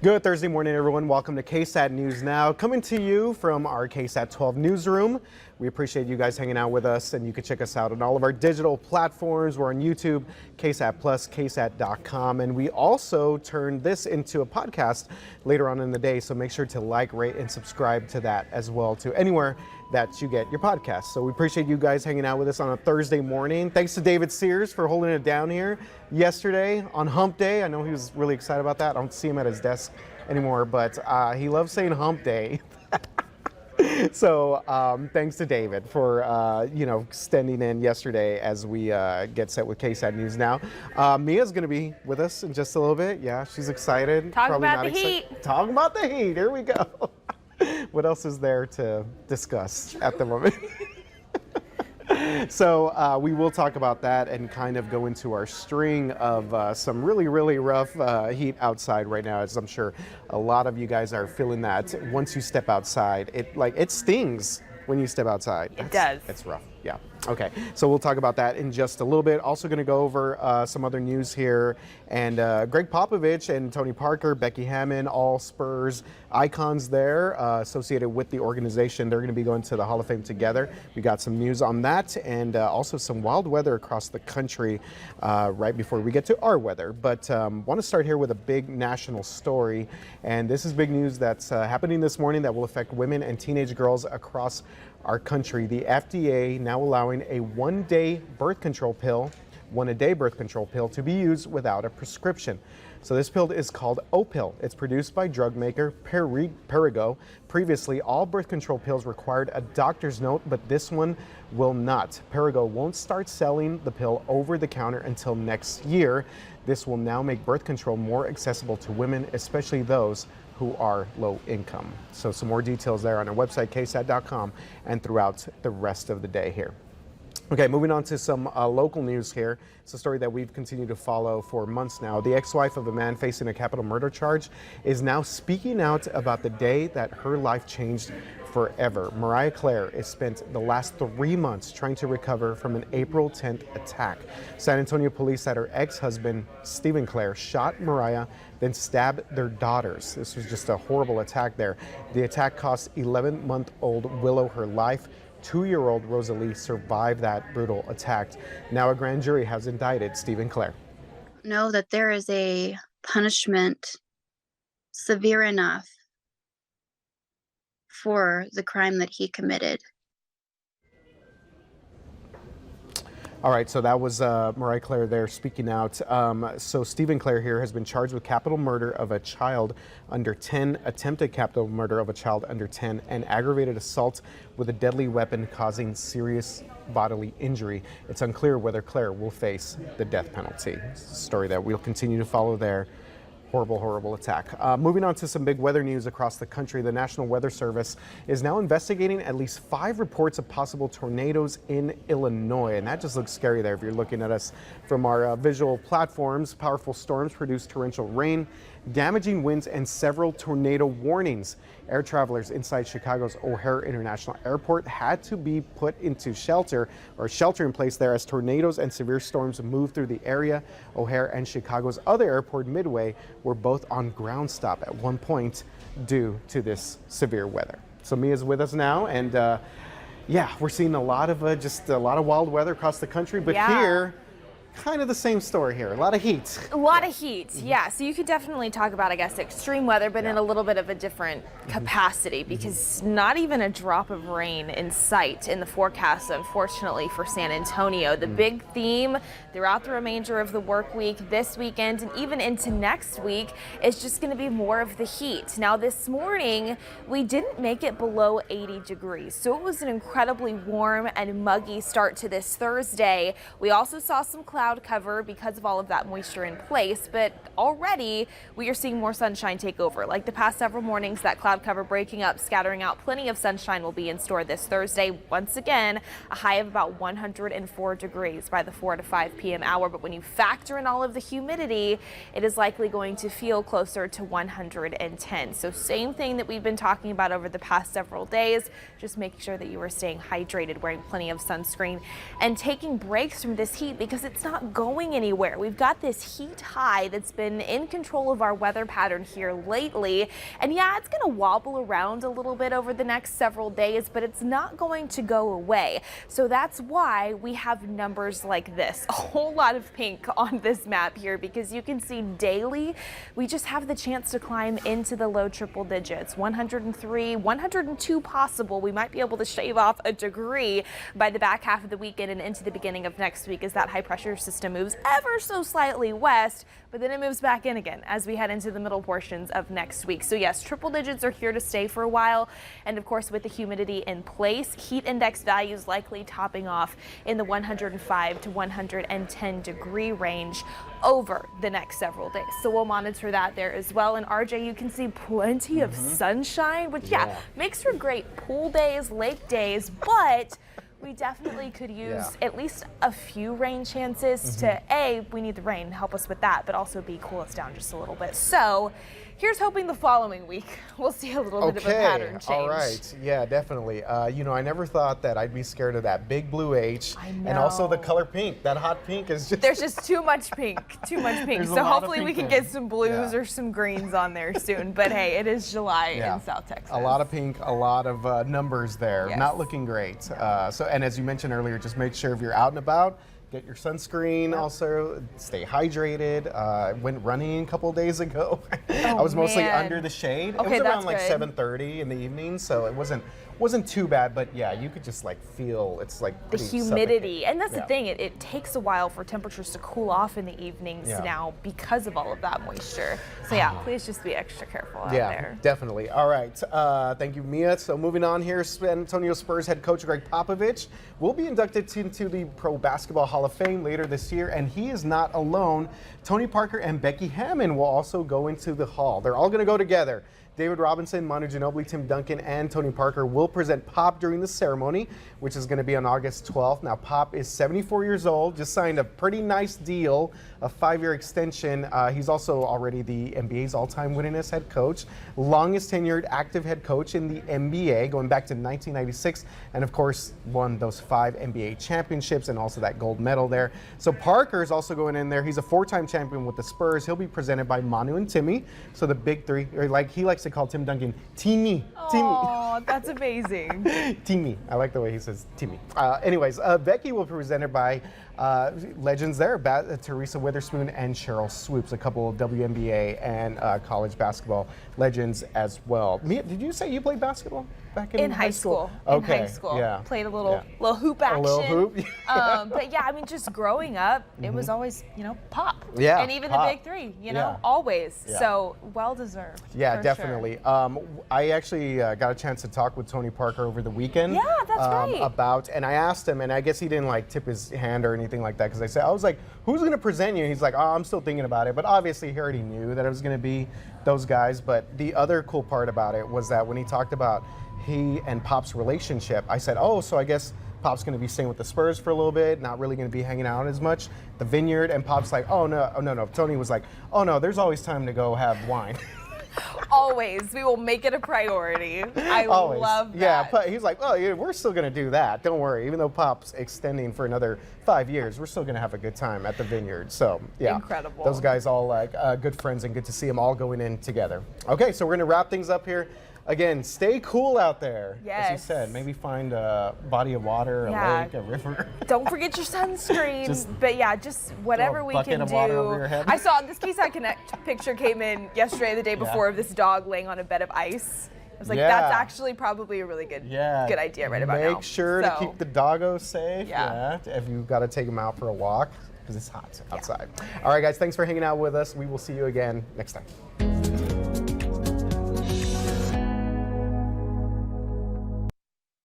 Good Thursday morning, everyone. Welcome to KSAT News Now, coming to you from our KSAT 12 newsroom. We appreciate you guys hanging out with us, and you can check us out on all of our digital platforms. We're on YouTube, KSAT Plus, KSAT.com, and we also turn this into a podcast later on in the day, so make sure to like, rate, and subscribe to that as well, to anywhere that you get your podcast. So we appreciate you guys hanging out with us on a Thursday morning. Thanks to David Sears for holding it down here yesterday on Hump Day. I know he was really excited about that. I don't see him at his desk anymore, but he loves saying Hump Day. So thanks to David for, standing in yesterday as we get set with KSAT News Now. Mia's going to be with us in just a little bit. Yeah, she's excited. Talking about the heat. Talking about the heat. Here we go. What else is there to discuss at the moment? So we will talk about that and kind of go into our string of some really, really rough heat outside right now, as I'm sure a lot of you guys are feeling that. Once you step outside, it stings when you step outside. It does. It's rough. Yeah. Okay. So we'll talk about that in just a little bit. Also going to go over some other news here. And Gregg Popovich and Tony Parker, Becky Hammon, all Spurs icons there associated with the organization. They're going to be going to the Hall of Fame together. We got some news on that, and also some wild weather across the country right before we get to our weather. But want to start here with a big national story. And this is big news that's happening this morning that will affect women and teenage girls across our country. The FDA now allowing a one-a-day birth control pill to be used without a prescription. So this pill is called O-Pill. It's produced by drug maker Perrigo. Previously, all birth control pills required a doctor's note, but this one will not. Perrigo won't start selling the pill over the counter until next year. This will now make birth control more accessible to women, especially those who are low income. So some more details there on our website, KSAT.com, and throughout the rest of the day here. Okay, moving on to some local news here. It's a story that we've continued to follow for months now. The ex-wife of a man facing a capital murder charge is now speaking out about the day that her life changed forever. Mariah Clare has spent the last 3 months trying to recover from an April 10th attack. San Antonio police said her ex-husband, Stephen Clare, shot Mariah, then stabbed their daughters. This was just a horrible attack there. The attack cost 11-month-old Willow her life. 2-year-old Rosalie survived that brutal attack. Now a grand jury has indicted Stephen Clare. Know that there is a punishment severe enough for the crime that he committed. All right, so that was Mariah Clare there speaking out. So Stephen Clare here has been charged with capital murder of a child under 10, attempted capital murder of a child under 10, and aggravated assault with a deadly weapon causing serious bodily injury. It's unclear whether Clare will face the death penalty. It's a story that we'll continue to follow there. Horrible, horrible attack. Moving on to some big weather news across the country. The National Weather Service is now investigating at least 5 reports of possible tornadoes in Illinois. And that just looks scary there if you're looking at us from our visual platforms. Powerful storms produce torrential rain, damaging winds, and several tornado warnings. Air travelers inside Chicago's O'Hare International Airport had to be put into shelter in place there as tornadoes and severe storms moved through the area. O'Hare and Chicago's other airport, Midway, were both on ground stop at one point due to this severe weather. So Mia's with us now, and yeah, we're seeing a lot of wild weather across the country, but here, kind of the same story here. A lot of heat. A lot of heat, yeah. So you could definitely talk about, I guess, extreme weather, but in a little bit of a different capacity, because not even a drop of rain in sight in the forecast, unfortunately, for San Antonio. The big theme throughout the remainder of the work week, this weekend, and even into next week is just going to be more of the heat. Now, this morning, we didn't make it below 80 degrees, so it was an incredibly warm and muggy start to this Thursday. We also saw some cloud cover because of all of that moisture in place, but already we are seeing more sunshine take over. Like the past several mornings, that cloud cover breaking up, scattering out. Plenty of sunshine will be in store this Thursday. Once again, a high of about 104 degrees by the 4 to 5 p.m. hour, but when you factor in all of the humidity, it is likely going to feel closer to 110. So same thing that we've been talking about over the past several days. Just making sure that you are staying hydrated, wearing plenty of sunscreen, and taking breaks from this heat, because it's not not going anywhere. We've got this heat high that's been in control of our weather pattern here lately. And yeah, it's going to wobble around a little bit over the next several days, but it's not going to go away. So that's why we have numbers like this, a whole lot of pink on this map here, because you can see daily we just have the chance to climb into the low triple digits. 103, 102 possible. We might be able to shave off a degree by the back half of the weekend and into the beginning of next week as that high pressure system moves ever so slightly west, but then it moves back in again as we head into the middle portions of next week. So yes, triple digits are here to stay for a while. And of course, with the humidity in place, heat index values likely topping off in the 105 to 110 degree range over the next several days. So we'll monitor that there as well. And RJ, you can see plenty of sunshine, which yeah, makes for great pool days, lake days, but we definitely could use at least a few rain chances to A, we need the rain, help us with that, but also B, cool us down just a little bit. So here's hoping the following week we'll see a little bit of a pattern change. All right. Yeah, definitely. You know, I never thought that I'd be scared of that big blue H. I know. And also the color pink. That hot pink is just... There's just too much pink, too much pink. There's a So lot of hopefully we pink can there. get some blues or some greens on there soon. But hey, it is July in South Texas. A lot of pink, a lot of numbers there. Yes. Not looking great. And as you mentioned earlier, just make sure if you're out and about, get your sunscreen. Also, stay hydrated. Went running a couple days ago. I was mostly under the shade. Okay, it was around like that's good. 7:30 in the evening, so it wasn't too bad. But yeah, you could just like feel it's like the pretty humidity. suffocating. And that's the thing, it takes a while for temperatures to cool off in the evenings now because of all of that moisture. So yeah, please just be extra careful out there. Definitely. All right. Thank you, Mia. So moving on here, San Antonio Spurs head coach Gregg Popovich will be inducted into the Pro Basketball Hall of Fame later this year, and he is not alone. Tony Parker and Becky Hammon will also go into the hall. They're all going to go together. David Robinson, Manu Ginobili, Tim Duncan, and Tony Parker will present Pop during the ceremony, which is going to be on August 12th. Now, Pop is 74 years old, just signed a pretty nice deal, a 5-year extension. He's also already the NBA's all-time winningest head coach, longest tenured active head coach in the NBA, going back to 1996, and of course, won those 5 NBA championships and also that gold medal there. So Parker is also going in there. He's a 4-time champion with the Spurs. He'll be presented by Manu and Timmy. So the big three, or like he likes to call Tim Duncan Timmy. Oh, that's amazing. Timmy. I like the way he says Timmy. Anyways, Becky will be presented by legends there, Teresa Witherspoon and Cheryl Swoops, a couple of WNBA and college basketball legends as well. Mia, did you say you played basketball back in high school? Okay. In high school. Yeah. Played a little hoop action. A little hoop. But yeah, I mean, just growing up, it was always, Pop. Yeah, And even Pop. the big three, always. Yeah. So well deserved. Yeah, for definitely. Sure. I actually got a chance to talk with Tony Parker over the weekend. Yeah, that's right. And I asked him, and I guess he didn't like tip his hand or anything like that, because I was like, who's going to present you? And he's like, oh, I'm still thinking about it. But obviously he already knew that it was going to be those guys. But the other cool part about it was that when he talked about he and Pop's relationship, I said, oh, so I guess Pop's going to be staying with the Spurs for a little bit, not really going to be hanging out as much. The Vineyard, and Pop's like, oh, no. Tony was like, oh, no, there's always time to go have wine. Always. We will make it a priority. I Always. love that. Yeah, but he's like, well, yeah, we're still going to do that. Don't worry. Even though Pop's extending for another 5 years, we're still going to have a good time at the Vineyard. So, yeah. Incredible. Those guys all like good friends, and good to see them all going in together. Okay, so we're going to wrap things up here. Again, stay cool out there. Yes. As you said, maybe find a body of water, a lake, a river. Don't forget your sunscreen. But yeah, just whatever we bucket can of do. water over your head. I saw this KSAT Connect picture came in yesterday, the day before, of this dog laying on a bed of ice. I was like, that's actually probably a really good idea right about now. Make sure to keep the doggos safe. Yeah. If you've got to take them out for a walk, because it's hot outside. All right, guys, thanks for hanging out with us. We will see you again next time.